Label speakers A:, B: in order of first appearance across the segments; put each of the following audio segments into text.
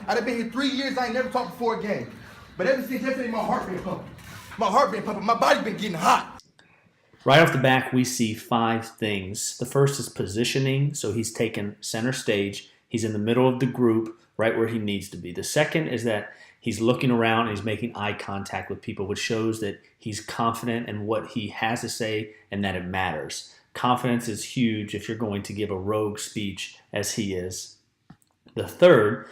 A: I've been here 3 years, I ain't never talked before a game. But ever since yesterday, my heart been pumping. My heart been pumping, my body been getting hot.
B: Right off the back, we see 5 things. The first is positioning, so he's taken center stage. He's in the middle of the group, right where he needs to be. The second is that he's looking around and he's making eye contact with people, which shows that he's confident in what he has to say and that it matters. Confidence is huge if you're going to give a rogue speech as he is. The third,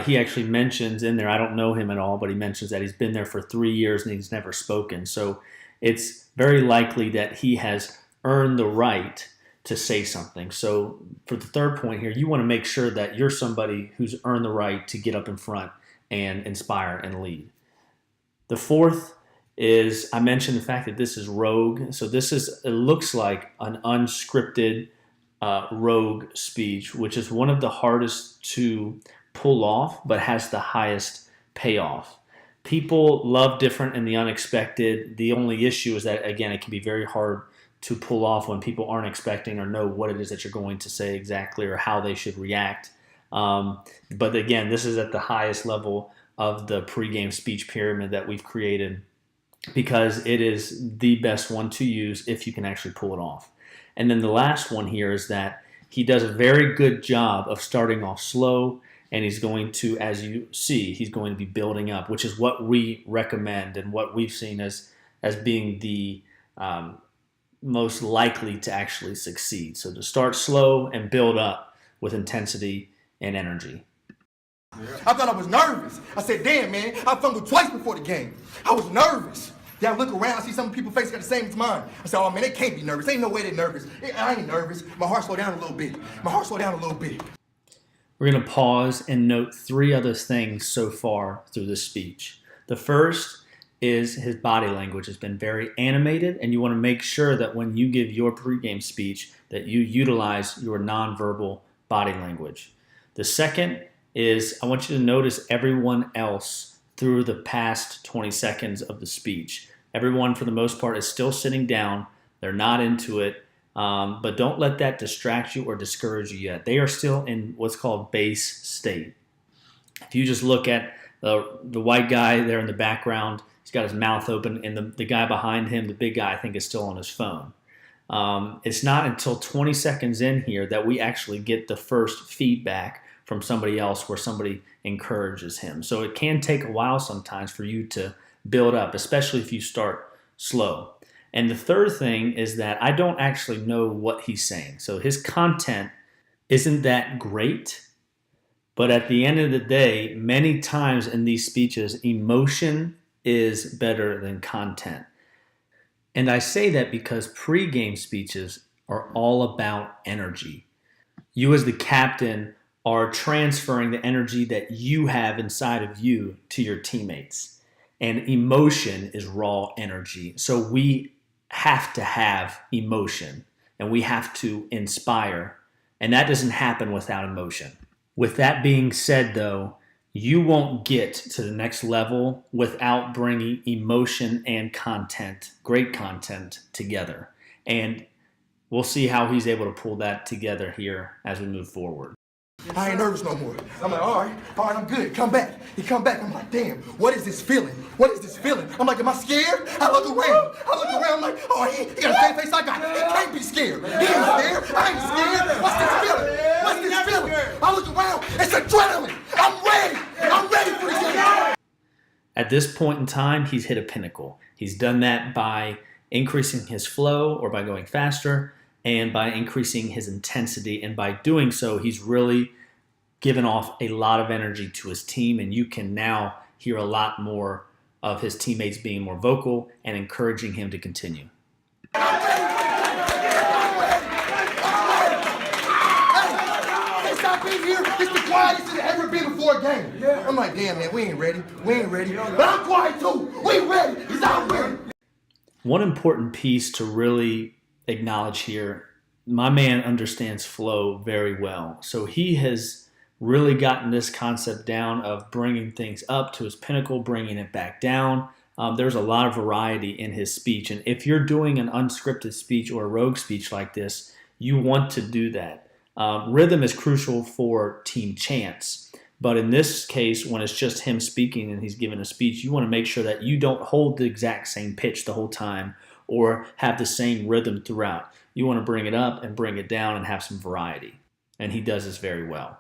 B: he actually mentions in there, I don't know him at all, but he mentions that he's been there for 3 years and he's never spoken. So it's very likely that he has earned the right to say something. So for the third point here, you want to make sure that you're somebody who's earned the right to get up in front and inspire and lead. The fourth is, I mentioned the fact that this is rogue. So it looks like an unscripted rogue speech, which is one of the hardest to pull off, but has the highest payoff. People love different and the unexpected. The only issue is that, again, it can be very hard to pull off when people aren't expecting or know what it is that you're going to say exactly or how they should react. But again, this is at the highest level of the pregame speech pyramid that we've created because it is the best one to use if you can actually pull it off. And then the last one here is that he does a very good job of starting off slow, and he's going to, as you see, he's going to be building up, which is what we recommend and what we've seen as being the most likely to actually succeed. So to start slow and build up with intensity and energy.
A: I thought I was nervous. I said, damn, man, I fumbled twice before the game. I was nervous. Then I look around, I see some people's faces got the same as mine. I said, oh, man, they can't be nervous. Ain't no way they're nervous. I ain't nervous. My heart slowed down a little bit.
B: We're going to pause and note 3 other things so far through this speech. The first is his body language has been very animated, and you want to make sure that when you give your pregame speech that you utilize your nonverbal body language. The second is I want you to notice everyone else through the past 20 seconds of the speech. Everyone, for the most part, is still sitting down. They're not into it, but don't let that distract you or discourage you yet. They are still in what's called base state. If you just look at the white guy there in the background, he's got his mouth open, and the guy behind him, the big guy, I think is still on his phone. It's not until 20 seconds in here that we actually get the first feedback from somebody else where somebody encourages him. So it can take a while sometimes for you to build up, especially if you start slow. And the third thing is that I don't actually know what he's saying. So his content isn't that great, but at the end of the day, many times in these speeches, emotion is better than content. And I say that because pregame speeches are all about energy. You as the captain are transferring the energy that you have inside of you to your teammates. And emotion is raw energy. So we have to have emotion and we have to inspire. And that doesn't happen without emotion. With that being said, though, you won't get to the next level without bringing emotion and content, great content, together. And we'll see how he's able to pull that together here as we move forward.
A: I ain't nervous no more. I'm like, all right, I'm good. Come back. He come back. I'm like, damn, what is this feeling? I'm like, am I scared? I look around. I'm like, oh, he got the same face I got. He can't be scared. He ain't scared. I ain't scared. What's this feeling? I look around. It's adrenaline. I'm ready for the game.
B: At this point in time, he's hit a pinnacle. He's done that by increasing his flow or by going faster and by increasing his intensity. And by doing so, he's really given off a lot of energy to his team. And you can now hear a lot more of his teammates being more vocal and encouraging him to continue.
A: It's the quietest it's ever been before a game. Yeah. I'm like, damn, man, we ain't ready. But I'm quiet too. We ready. Because I'm ready.
B: One important piece to really acknowledge here, my man understands flow very well. So he has really gotten this concept down of bringing things up to his pinnacle, bringing it back down. There's a lot of variety in his speech. And if you're doing an unscripted speech or a rogue speech like this, you want to do that. Rhythm is crucial for team chants, But in this case, when it's just him speaking and he's giving a speech, you want to make sure that you don't hold the exact same pitch the whole time or have the same rhythm throughout. You want to bring it up and bring it down and have some variety. And he does this very well.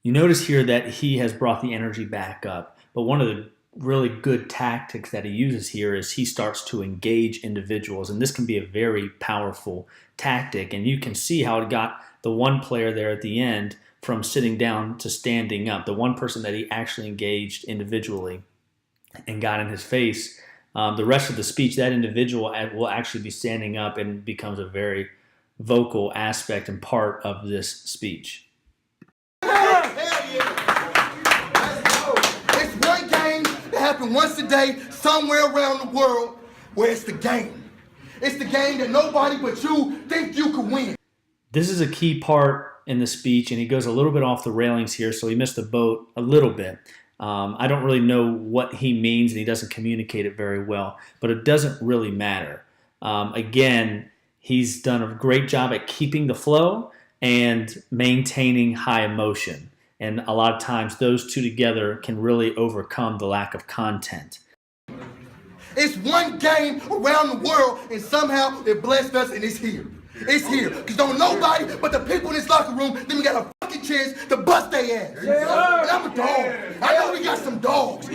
B: You notice here that he has brought the energy back up, but one of the really good tactics that he uses here is he starts to engage individuals, and this can be a very powerful tactic, and you can see how it got the one player there at the end from sitting down to standing up, the one person that he actually engaged individually and got in his face. The rest of the speech, that individual will actually be standing up and becomes a very vocal aspect and part of this speech.
A: It's one game that happens once a day somewhere around the world where it's the game. It's the game that nobody but you think you can win.
B: This is a key part in the speech, and he goes a little bit off the railings here, so he missed the boat a little bit. I don't really know what he means, and he doesn't communicate it very well, but it doesn't really matter. Again, he's done a great job at keeping the flow and maintaining high emotion. And a lot of times those two together can really overcome the lack of content.
A: It's one game around the world, and somehow it blessed us, and it's here. It's here. Because don't nobody but the people in this locker room then we got a fucking chance to bust their ass. Yeah. And I'm a dog. I know we got some dogs.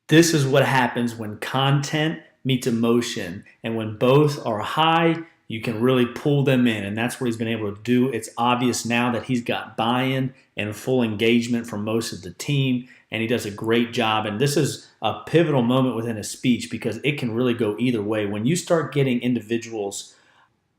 B: This is what happens when content meets emotion, and when both are high, you can really pull them in, and that's what he's been able to do. It's obvious now that he's got buy-in and full engagement from most of the team, and he does a great job. And this is a pivotal moment within a speech because it can really go either way. When you start getting individuals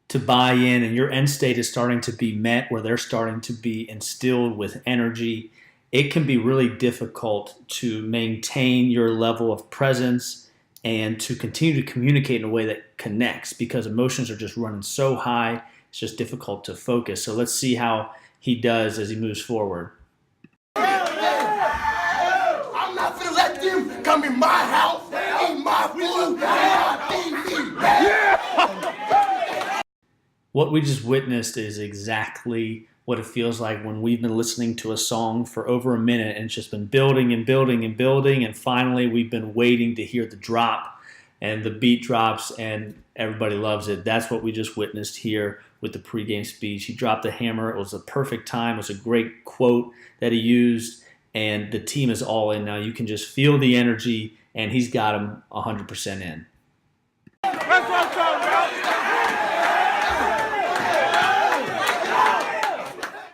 B: to buy in and your end state is starting to be met, where they're starting to be instilled with energy, it can be really difficult to maintain your level of presence and to continue to communicate in a way that connects because emotions are just running so high, it's just difficult to focus. So let's see how he does as he moves forward.
A: I'm not gonna let them come in my house, eat my food, and my TV.
B: What we just witnessed is exactly what it feels like when we've been listening to a song for over a minute and it's just been building and building and building, and finally we've been waiting to hear the drop and the beat drops and everybody loves it. That's what we just witnessed here with the pregame speech. He dropped the hammer. It was a perfect time. It was a great quote that he used, and the team is all in now. You can just feel the energy, and he's got them 100% in.
C: That's what I'm talking about.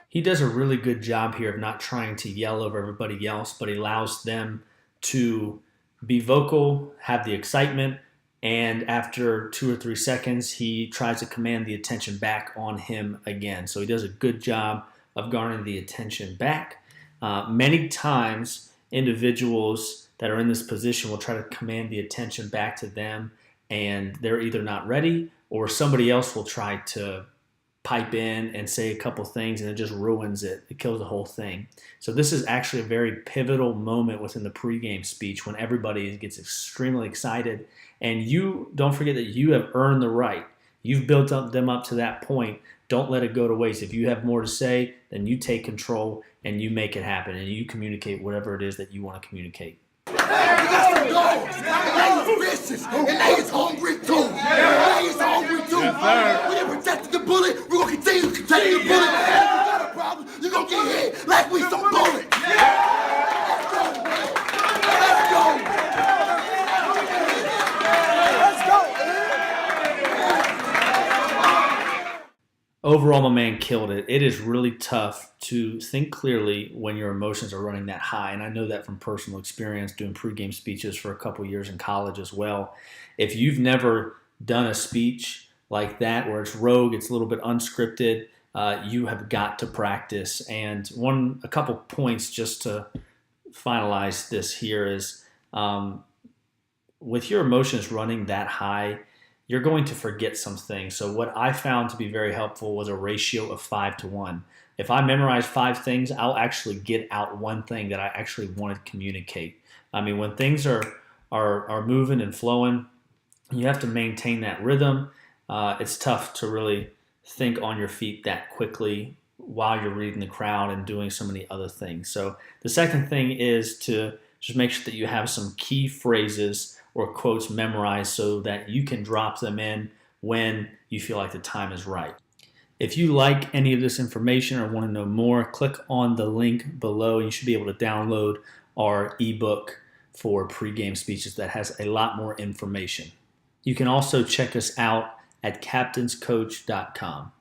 B: He does a really good job here of not trying to yell over everybody else, but he allows them to be vocal, have the excitement, and after 2 or 3 seconds, he tries to command the attention back on him again. So he does a good job of garnering the attention back. Many times, individuals that are in this position will try to command the attention back to them, and they're either not ready or somebody else will try to pipe in and say a couple things, and it just ruins it. It kills the whole thing. So this is actually a very pivotal moment within the pregame speech when everybody gets extremely excited. And you don't forget that you have earned the right. You've built them up to that point. Don't let it go to waste. If you have more to say, then you take control and you make it happen, and you communicate whatever it is that you want to communicate.
A: We got some dogs, and they is vicious, and they is hungry too. They is hungry too. We done protected the bullet, we're gonna continue to protect the bullet. If you got a problem, you're gonna get hit like we some bullets. Let's go, man. Let's go.
B: Overall, my man killed it. It is really tough to think clearly when your emotions are running that high, and I know that from personal experience doing pregame speeches for a couple years in college as well. If you've never done a speech like that where it's rogue, it's a little bit unscripted, you have got to practice. And a couple points just to finalize this here is with your emotions running that high, you're going to forget some things. So what I found to be very helpful was a ratio of 5 to 1. If I memorize 5 things, I'll actually get out one thing that I actually want to communicate. I mean, when things are moving and flowing, you have to maintain that rhythm. It's tough to really think on your feet that quickly while you're reading the crowd and doing so many other things. So the second thing is to just make sure that you have some key phrases or quotes memorized so that you can drop them in when you feel like the time is right. If you like any of this information or want to know more, click on the link below. You should be able to download our ebook for pregame speeches that has a lot more information. You can also check us out at captainscoach.com.